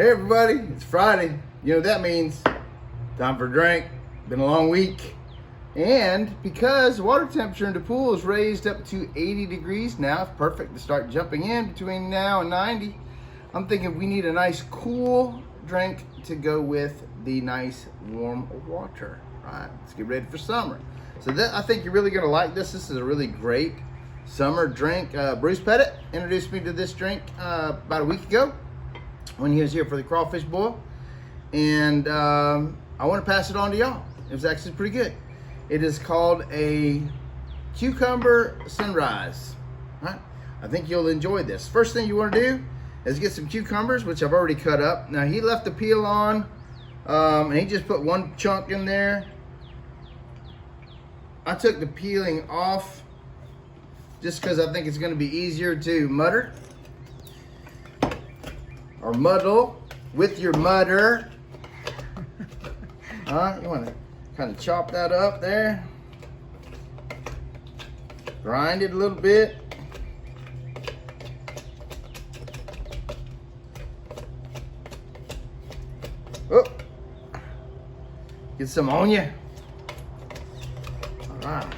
Hey everybody, it's Friday. You know what that means? Time for a drink. Been a long week. And because the water temperature in the pool is raised up to 80 degrees now, it's perfect to start jumping in between now and 90. I'm thinking we need a nice cool drink to go with the nice warm water. All right, let's get ready for summer. So I think you're really gonna like this. This is a really great summer drink. Bruce Pettit introduced me to this drink about a week ago when he was here for the crawfish boil, and I want to pass it on to y'all. It was actually pretty good. It is called a cucumber sunrise. All right? I think you'll enjoy this. First thing you want to do is get some cucumbers, which I've already cut up. Now he left the peel on, and he just put one chunk in there. I took the peeling off just because I think it's going to be easier to mutter or muddle with your mutter. You want to kind of chop that up there, grind it a little bit. Oh, get some on you. All right.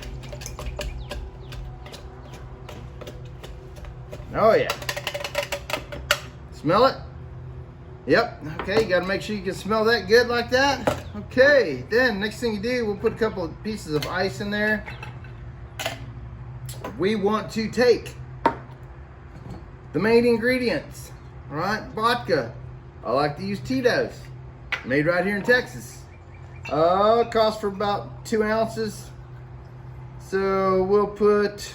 Oh yeah. Smell it? Yep. Okay, you gotta make sure you can smell that good like that. Okay, then next thing you do, we'll put a couple of pieces of ice in there. We want to take the main ingredients. All right, vodka. I like to use Tito's, made right here in Texas. It costs for about 2 ounces. So we'll put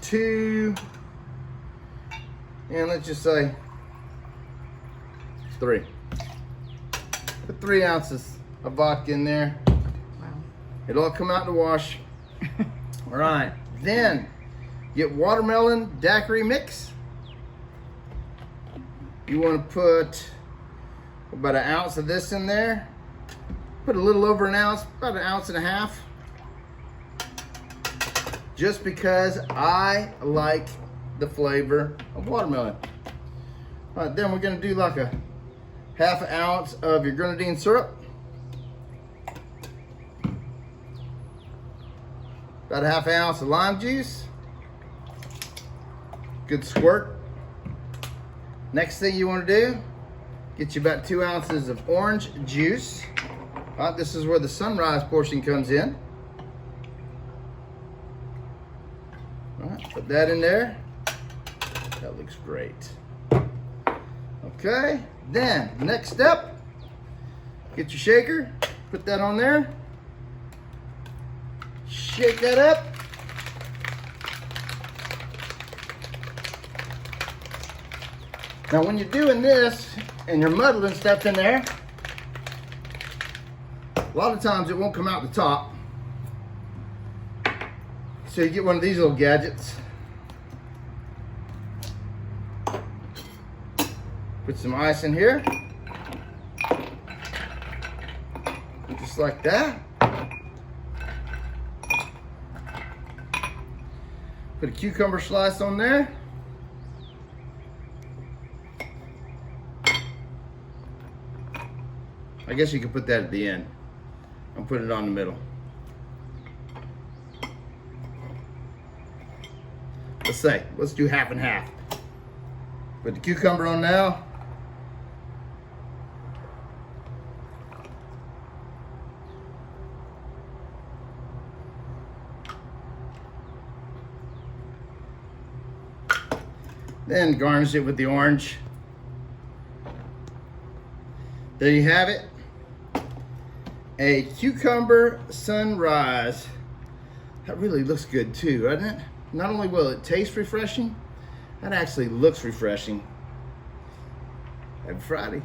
2, and let's just say 3. Put 3 ounces of vodka in there. Wow. It'll all come out in the wash. All right, then get watermelon daiquiri mix. You want to put about 1 ounce of this in there. Put a little over 1 ounce, about 1.5 ounces. Just because I like the flavor of watermelon. All right, then we're gonna do like a 1/2 ounce of your grenadine syrup. About 1/2 ounce of lime juice. Good squirt. Next thing you want to do, get you about 2 ounces of orange juice. All right, this is where the sunrise portion comes in. All right, put that in there. That looks great. Okay, then next step, get your shaker, put that on there, shake that up. Now when you're doing this and you're muddling stuff in there, a lot of times it won't come out the top. So you get one of these little gadgets. Put some ice in here. Just like that. Put a cucumber slice on there. I guess you could put that at the end. I'm putting it on the middle. Let's do 1/2 and 1/2. Put the cucumber on now. Then garnish it with the orange. There you have it. A cucumber sunrise. That really looks good too, doesn't it? Not only will it taste refreshing, that actually looks refreshing. Happy Friday.